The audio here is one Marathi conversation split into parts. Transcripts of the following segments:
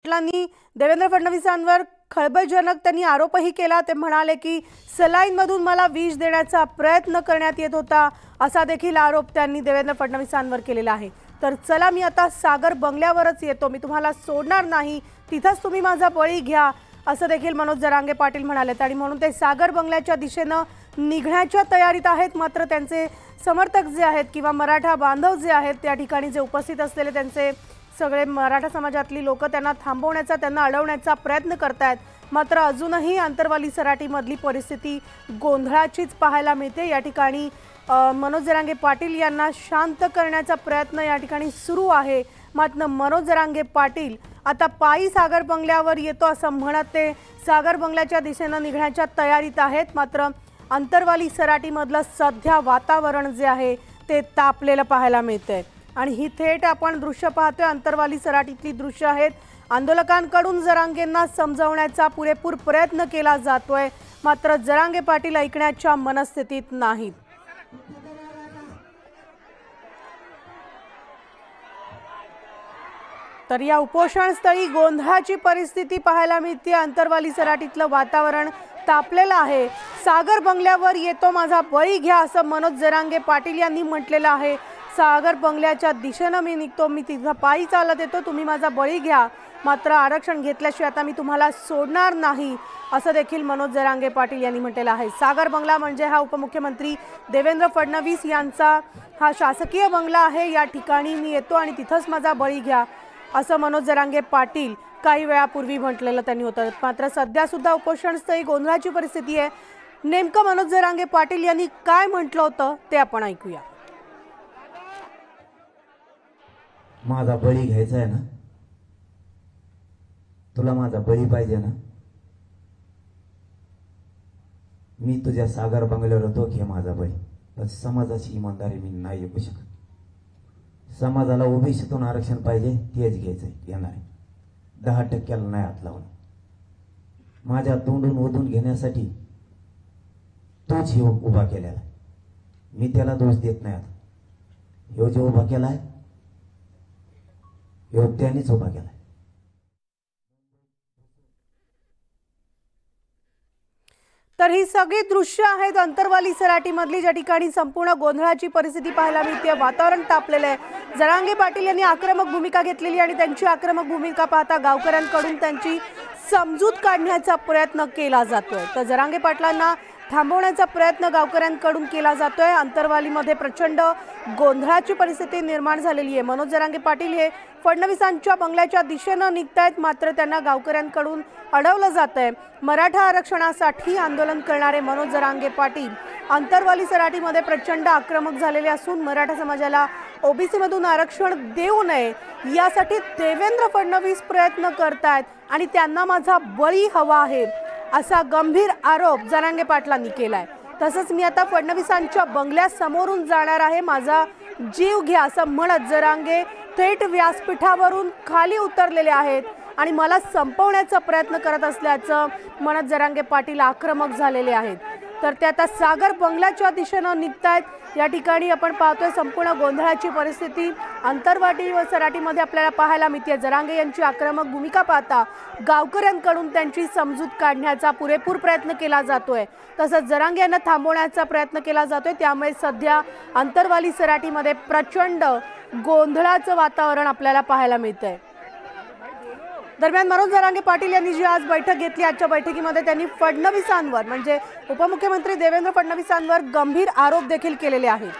पाटलांनी देवेंद्र फडणवीसांवर खळबळजनक त्यांनी आरोपही केला। ते म्हणाले की सलाईनमधून मला विष देण्याचा प्रयत्न करण्यात येत होता, असा देखील आरोप त्यांनी देवेंद्र फडणवीसांवर केलेला आहे। तर चला मी आता सागर बंगल्यावरच येतो, मी तुम्हाला सोडणार नाही, तिथंच तुम्ही माझा बळी घ्या, असं देखील मनोज जरांगे पाटील म्हणाले। आणि म्हणून ते सागर बंगल्याच्या दिशेने निघण्याच्या तयारीत आहेत। मात्र त्यांचे समर्थक जे आहेत किंवा मराठा बांधव जे आहेत त्या ठिकाणी जे उपस्थित असलेले त्यांचे सगळे मराठा समाजातली लोक त्यांना थांबवण्याचा, त्यांना अडवण्याचा प्रयत्न करतात। मात्र अजूनही अंतरवाली सराटीमधली परिस्थिती गोंधळाचीच पाहायला मिळते। या ठिकाणी मनोज जरांगे पाटील यांना शांत करण्याचा प्रयत्न या ठिकाणी सुरू आहे। मात्र मनोज जरांगे पाटील आता पायी सागर बंगल्यावर येतो असं म्हणत ते सागर बंगल्याच्या दिशेने निघण्याच्या तयारीत आहेत। मात्र अंतरवाली सराटीमधलं सध्या वातावरण जे आहे ते तापलेलं पाहायला मिळतंय। आणि ही थेट आपण दृश्य पाहतोय, अंतरवाली सराटीतली दृश्य आहेत। आंदोलकांकडून जरांगेंना समजावण्याचा पुरेपूर प्रयत्न केला जातोय, मात्र जरांगे पाटील ऐकण्याच्या मनस्थितीत नाहीत। तर या उपोषणस्थळी गोंधळाची परिस्थिती पाहायला मिळते। अंतरवाली सराटीतलं वातावरण तापलेलं आहे। सागर बंगल्यावर येतो, माझा बळी घ्या, असं मनोज जरांगे पाटील यांनी म्हटलेलं आहे। सागर बंगल्याच्या दिशेने मी निघतो, मी तिथं पायी चालत येतो, तुम्ही माझा बळी घ्या, मात्र आरक्षण घेतल्याशिवाय आता मी तुम्हाला सोडणार नाही, असं देखील मनोज जरांगे पाटील यांनी म्हटलेलं आहे। सागर बंगला म्हणजे हा उपमुख्यमंत्री देवेंद्र फडणवीस यांचा हा शासकीय बंगला आहे। या ठिकाणी मी येतो आणि तिथंच माझा बळी घ्या, असं मनोज जरांगे पाटील काही वेळापूर्वी म्हटलेलं त्यांनी होतं। मात्र सध्या सुद्धा उपोषणस्थळी गोंधळाची परिस्थिती आहे। नेमकं मनोज जरांगे पाटील यांनी काय म्हटलं होतं ते आपण ऐकूया। माझा बळी घ्यायचा आहे ना, तुला माझा बळी पाहिजे ना, मी तुझ्या सागर बंगल्यावर होतो, घे माझा बळी। पण समाजाची इमानदारी मी नाही ऐकू शकत। समाजाला ओबीसीतून आरक्षण पाहिजे, तेच घ्यायचंय, घेणार आहे। 10% नाही हात लावून माझ्या तोंडून ओढून घेण्यासाठी तोच हे उभा केलेला, मी त्याला दोष देत नाही। आता ह्यो जो उभा केलाय त्यांनीच उभा केलाय। तर ही सगळी दृश्य आहेत अंतरवाली सराटीमधली, ज्या ठिकाणी संपूर्ण गोंधळाची परिस्थिती पाहायला मिळते, वातावरण तापलेलं आहे। जरांगे पाटील यांनी आक्रमक भूमिका घेतलेली आणि त्यांची आक्रमक भूमिका पाहता गावकऱ्यांकडून त्यांची समजूत काढण्याचा प्रयत्न केला जातोय। तर जरांगे पाटलांना थांबवण्याचा प्रयत्न गावकऱ्यांकडून केला जातोय। अंतरवालीमध्ये प्रचंड गोंधळाची परिस्थिती निर्माण झालेली आहे। मनोज जरांगे पाटील हे फडणवीसांच्या बंगल्याच्या दिशेने निघतायत, मात्र त्यांना गावकऱ्यांकडून अडवलं जातंय। मराठा आरक्षणासाठी आंदोलन करणारे मनोज जरांगे पाटील अंतरवाली सराटीमध्ये प्रचंड आक्रमक झालेले असून मराठा समाजाला ओबीसी मधून आरक्षण देऊ नये यासाठी देवेंद्र फडणवीस प्रयत्न करतायत आणि त्यांना माझा बळी हवा आहे, असा गंभीर आरोप जरांगे पाटलांनी केलाय। तसंच मी आता फडणवीसांच्या बंगल्यासमोरून जाणार आहे, माझा जीव घ्या, असं म्हणत जरांगे थेट व्यासपीठावरून खाली उतरलेले आहेत आणि मला संपवण्याचा प्रयत्न करत असल्याचं म्हणत जरांगे पाटील आक्रमक झालेले आहेत। तर ते आता सागर बंगल्याच्या दिशेने निघतायत। या ठिकाणी आपण पाहतोय संपूर्ण गोंधळाची परिस्थिती अंतरवाली व सराटीमध्ये आपल्याला पाहायला मिळते। जरांगे यांची आक्रमक भूमिका पाहता गावकऱ्यांकडून त्यांची समजूत काढण्याचा पुरेपूर प्रयत्न केला जातोय, तसंच जरांगे यांना थांबवण्याचा प्रयत्न केला जातोय। त्यामुळे सध्या अंतरवाली सराटीमध्ये प्रचंड गोंधळाचं वातावरण आपल्याला पाहायला मिळतंय। दरम्यान मनोज जरांगे पाटील यांनी जी आज बैठक घेतली, आजच्या बैठकीमध्ये त्यांनी फडणवीसांवर म्हणजे उपमुख्यमंत्री देवेंद्र फडणवीसांवर गंभीर आरोप देखील केलेले आहेत।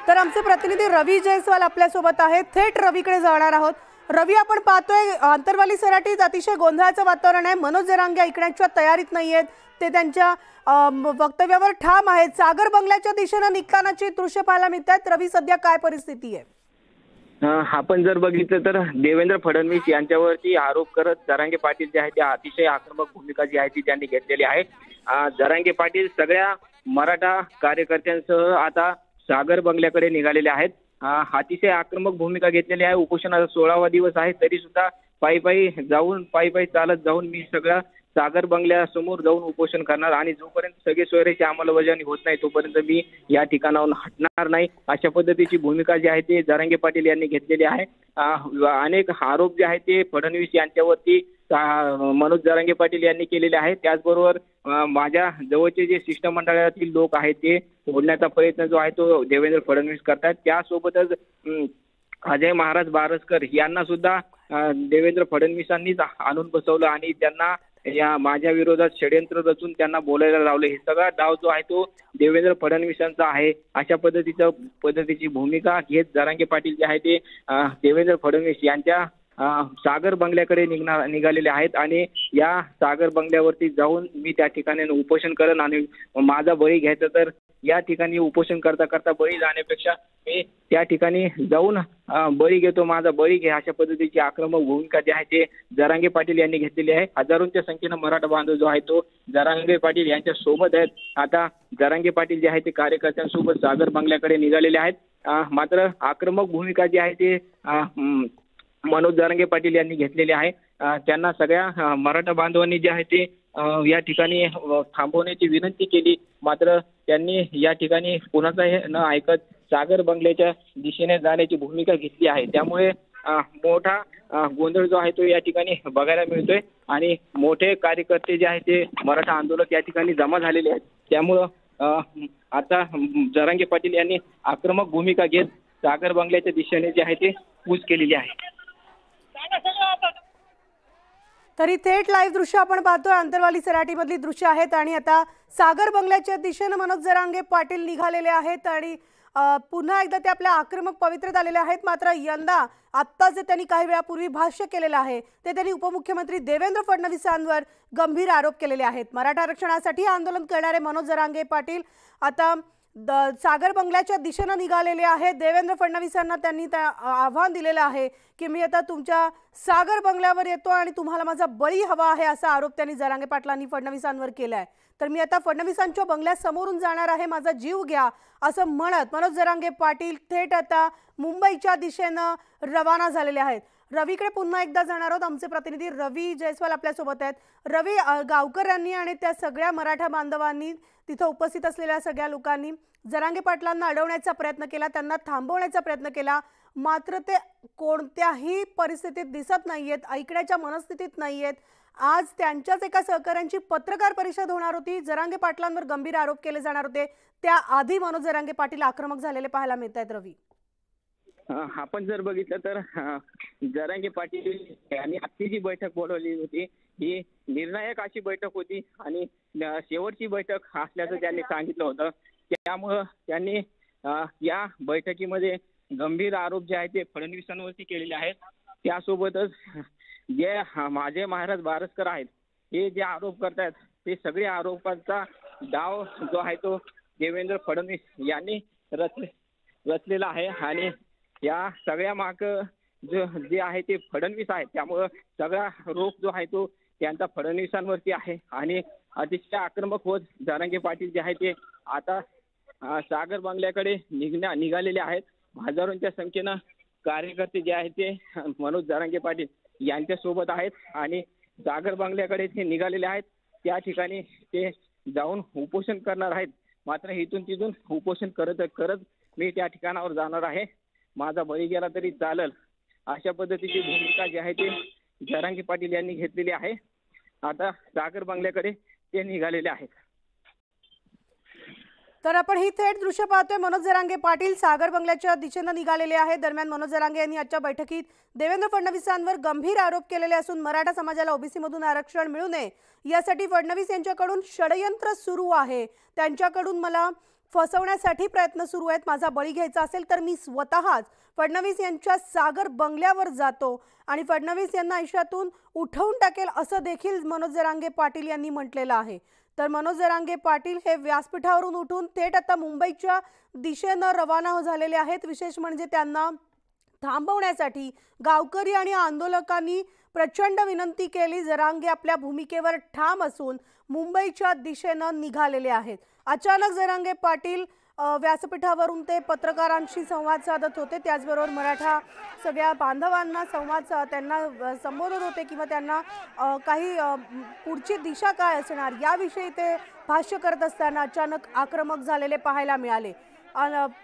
तर आमचे प्रतिनिधी रवी जयस्वाल आपल्यासोबत आहेत, थेट रवीकडे जाणार आहोत। रवी, आपण पाहतोय अंतरवाली सराटीत अतिशय गोंधळाचं वातावरण आहे। मनोज जरांगे ऐकण्याच्या तयारीत नाहीयेत, ते त्यांच्या वक्तव्यावर ठाम आहेत। सागर बंगल्याच्या दिशेने निघतानाची दृश्य पाहायला मिळतात। रवी, सध्या काय परिस्थिती आहे? आपण जर बघितलं तर देवेंद्र फडणवीस यांच्यावरती आरोप करत जरांगे पाटील जे आहे ते अतिशय आक्रमक भूमिका जी आहे ती त्यांनी घेतलेली आहे। जरांगे पाटील सगळ्या मराठा कार्यकर्त्यांसह आता सागर बंगल्याकडे निघालेले आहेत। अतिशय आक्रमक भूमिका घेतलेली आहे। उपोषणाचा 16वा दिवस आहे, तरी सुद्धा पायी पायी चालत जाऊन मी सगळ्या सागर बंगल्यासमोर जाऊन उपोषण करणार आणि जोपर्यंत सगळे सोयऱ्याची अंमलबजावणी होत नाही तोपर्यंत मी या ठिकाणाहून हटणार नाही, अशा पद्धतीची भूमिका जी आहे ते जरांगे पाटील यांनी घेतलेली आहे. अनेक आरोप जे आहेत ते फडणवीस यांच्यावरती मनोज जरांगे पाटील यांनी केलेले आहेत. त्याचबरोबर माझ्या जवळचे जे शिष्टमंडळातील लोक आहेत ते फोडण्याचा प्रयत्न जो आहे तो देवेंद्र फडणवीस करतात. त्यासोबतच अजय महाराज बारसकर यांना सुद्धा देवेंद्र फडणवीसांनीच आणून बसवलं आणि त्यांना या माझ्या विरोधात षडयंत्र रचून त्यांना बोलायला लावले. हे सगळा डाव जो आहे तो देवेंद्र फडणवीसांचा आहे. अशा पद्धतीची भूमिका घेत जरांगे पाटील जे आहे ते देवेंद्र फडणवीस यांच्या सागर बंगल्याकडे निघालेले आहेत आणि या सागर बंगल्यावरती जाऊन मी त्या ठिकाणी उपोषण करेन आणि माझा बळी घ्यायचा तर या ठिकाणी उपोषण करता करता बळी जाण्यापेक्षा मी त्या ठिकाणी जाऊन बळी घेतो, माझा बळी घ्या, अशा पद्धतीची आक्रमक भूमिका जी आहे ते जरांगे पाटील यांनी घेतलेली आहे. हजारोंच्या संख्येनं मराठा बांधव जो आहे तो जरांगे पाटील यांच्या सोबत आहेत. आता जरांगे पाटील जे आहे ते कार्यकर्त्यांसोबत सागर बंगल्याकडे निघालेले आहेत. मात्र आक्रमक भूमिका जी आहे ते मनोज जरांगे पाटील यांनी घेतलेली आहे. त्यांना सगळ्या मराठा बांधवांनी जे आहे ते या ठिकाणी थांबवण्याची विनंती केली, मात्र त्यांनी या ठिकाणी कोणाचाही न ऐकत सागर बंगल्याच्या दिशेने जाण्याची भूमिका घेतली आहे. त्यामुळे मोठा गोंधळ जो आहे तो या ठिकाणी बघायला मिळतोय आणि मोठे कार्यकर्ते जे आहेत ते मराठा आंदोलक या ठिकाणी जमा झालेले आहेत. त्यामुळं आता जरांगे पाटील यांनी आक्रमक भूमिका घेत सागर बंगल्याच्या दिशेने जे आहे ते कूच केलेली आहे. तरी थेट लाईव्ह दृश्य आपण पाहतोय, अंतरवाली सराटीमधली दृश्य आहेत आणि आता सागर बंगल्याच्या दिशेने मनोज जरांगे पाटील निघालेले आहेत आणि पुन्हा एकदा ते आपल्या आक्रमक पवित्रेत आलेले आहेत. मात्र यंदा आत्ता जे त्यांनी काही वेळापूर्वी भाष्य केलेलं आहे ते त्यांनी उपमुख्यमंत्री देवेंद्र फडणवीसांवर गंभीर आरोप केलेले आहेत. मराठा आरक्षणासाठी आंदोलन करणारे मनोज जरांगे पाटील आता सागर बंगल्याच्या दिशेने निघालेले आहेत. देवेंद्र फडणवीसांना त्यांनी आव्हान दिलेलं आहे की मी आता तुमच्या सागर बंगल्यावर येतो आणि तुम्हाला माझा बळी हवा आहे, असा आरोप त्यांनी जरांगे पाटलांनी फडणवीसांवर केलाय. तर मी आता फडणवीसांच्या बंगल्यासमोरून जाणार आहे, माझा जीव घ्या, असं म्हणत मनोज जरांगे पाटील थेट आता मुंबईच्या दिशेनं रवाना झालेले आहेत. रवीकडे पुन्हा एकदा जाणार आहोत. आमचे प्रतिनिधी रवी जयस्वाल आपल्यासोबत आहेत. रवी, गावकऱ्यांनी आणि त्या सगळ्या मराठा बांधवांनी, तिथं उपस्थित असलेल्या सगळ्या लोकांनी जरांगे पाटलांना अडवण्याचा प्रयत्न केला, त्यांना थांबवण्याचा प्रयत्न केला, मात्र ते कोणत्याही परिस्थितीत दिसत नाहीयेत, ऐकण्याच्या मनस्थितीत नाहीयेत. आज त्यांच्याच एका सहकाऱ्यांची पत्रकार परिषद होणार होती, जरांगे पाटलांवर गंभीर आरोप केले जाणार होते, त्याआधी मनोज जरांगे पाटील आक्रमक झालेले पाहायला मिळत आहेत. रवी, आपण जर बघितलं तर जरांगे पाटील यांनी आजची जी बैठक बोलवली होती ही निर्णायक अशी बैठक होती आणि शेवटची बैठक असल्याचं त्यांनी सांगितलं होतं. त्यामुळं त्यांनी या बैठकीमध्ये गंभीर आरोप जे आहेत ते फडणवीसांवरती केलेले आहेत. त्यासोबतच जे अजय महाराज बारसकर आहेत हे जे आरोप करतायत ते सगळे आरोपांचा डाव जो आहे तो देवेंद्र फडणवीस यांनी रचलेला आहे आणि या सगळ्या माग जे आहे ते फडणवीस आहेत. त्यामुळं सगळा रोख जो आहे तो त्यांचा फडणवीसांवरती आहे आणि अतिशय आक्रमक होत जरांगे पाटील जे आहे ते आता सागर बंगल्याकडे निघालेले आहेत. हजारोंच्या संख्येनं कार्यकर्ते जे आहेत ते मनोज जरांगे पाटील यांच्या सोबत आहेत आणि सागर बंगल्याकडे ते निघालेले आहेत. त्या ठिकाणी ते जाऊन उपोषण करणार आहेत. मात्र इथून तिथून उपोषण करत मी त्या ठिकाणावर जाणार आहे, माझा बळी गेला तरी चालेल, अशा पद्धतीची भूमिका जी आहे ते जरांगे पाटील यांनी घेतलेली आहे. आता सागर बंगल्याकडे ते निघालेले आहेत. तर आपण ही थेट दृश्य पाहतोय, मनोज जरांगे पाटील सागर बंगल्याच्या दिशेने निघालेले आहेत. दरम्यान मनोज जरांगे यांनी आजच्या बैठकीत देवेंद्र फडणवीसांवर गंभीर आरोप केलेले असून मराठा समाजाला ओबीसी मधून आरक्षण मिळू नये यासाठी फडणवीस यांच्याकडून षडयंत्र सुरू आहे, त्यांच्याकडून मला फसवण्यासाठी प्रयत्न सुरू आहेत, माझा बळी घ्यायचा असेल तर मी स्वतःच फडणवीस यांच्या सागर बंगल्यावर जातो आणि फडणवीस यांना आयुष्यातून उठवून टाकेल, असं देखील मनोज जरांगे पाटील यांनी म्हटलेलं आहे. तर मनोज जरांगे पाटील हे व्यासपीठावरून उठून थेट आता मुंबईच्या दिशेनं रवाना झालेले आहेत. विशेष म्हणजे त्यांना थांबवण्यासाठी गावकरी आणि आंदोलकांनी प्रचंड विनंती केली. जरांगे आपल्या भूमिकेवर ठाम असून मुंबईच्या दिशेनं निघालेले आहेत. अचानक जरांगे पाटील व्यासपीठावरून ते पत्रकारांशी संवाद साधत होते. त्याचबरोबर मराठा सगळ्या बांधवांना त्यांना संबोधत होते किंवा त्यांना काही पुढची दिशा काय असणार याविषयी ते भाष्य करत असताना अचानक आक्रमक झालेले पाहायला मिळाले.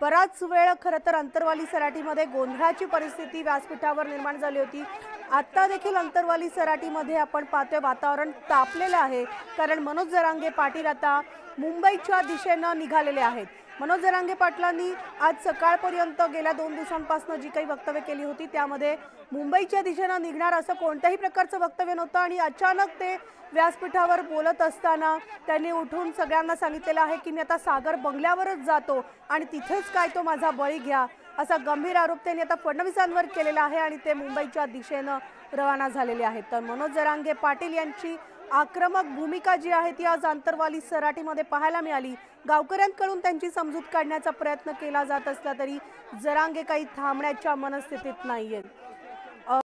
बराच वेळ खरं तर अंतरवाली सराटीमध्ये गोंधळाची परिस्थिती व्यासपीठावर निर्माण झाली होती. आता देखील अंतरवाली सराटीमध्ये आपण पाहतोय वातावरण तापलेलं आहे, कारण मनोज जरांगे पाटील आता मुंबईच्या दिशेनं निघालेले आहेत. मनोज जरांगे पाटलांनी आज सकाळपर्यंत गेल्या 2 दिवसांपासून जी काही वक्तव्य केली होती त्यामध्ये मुंबईच्या दिशेनं निघणार असं कोणत्याही प्रकारचं वक्तव्य नव्हतं आणि अचानक ते व्यासपीठावर बोलत असताना त्यांनी उठून सगळ्यांना सांगितलेलं आहे की मी आता सागर बंगल्यावरच जातो आणि तिथेच काय तो माझा बळी घ्या, असा गंभीर आरोप त्यांनी आता फडणवीसांवर केलेला आहे आणि ते मुंबईच्या दिशेनं रवाना झालेले आहेत. तर मनोज जरांगे पाटील यांची आक्रमक भूमिका जी आहे ती आज अंतरवाली सराटीमध्ये पाहायला मिळाली. गावकऱ्यांकडून त्यांची समजूत काढण्याचा प्रयत्न केला जात असला तरी जरांगे काही थांबण्याच्या मनस्थितीत नाहीये.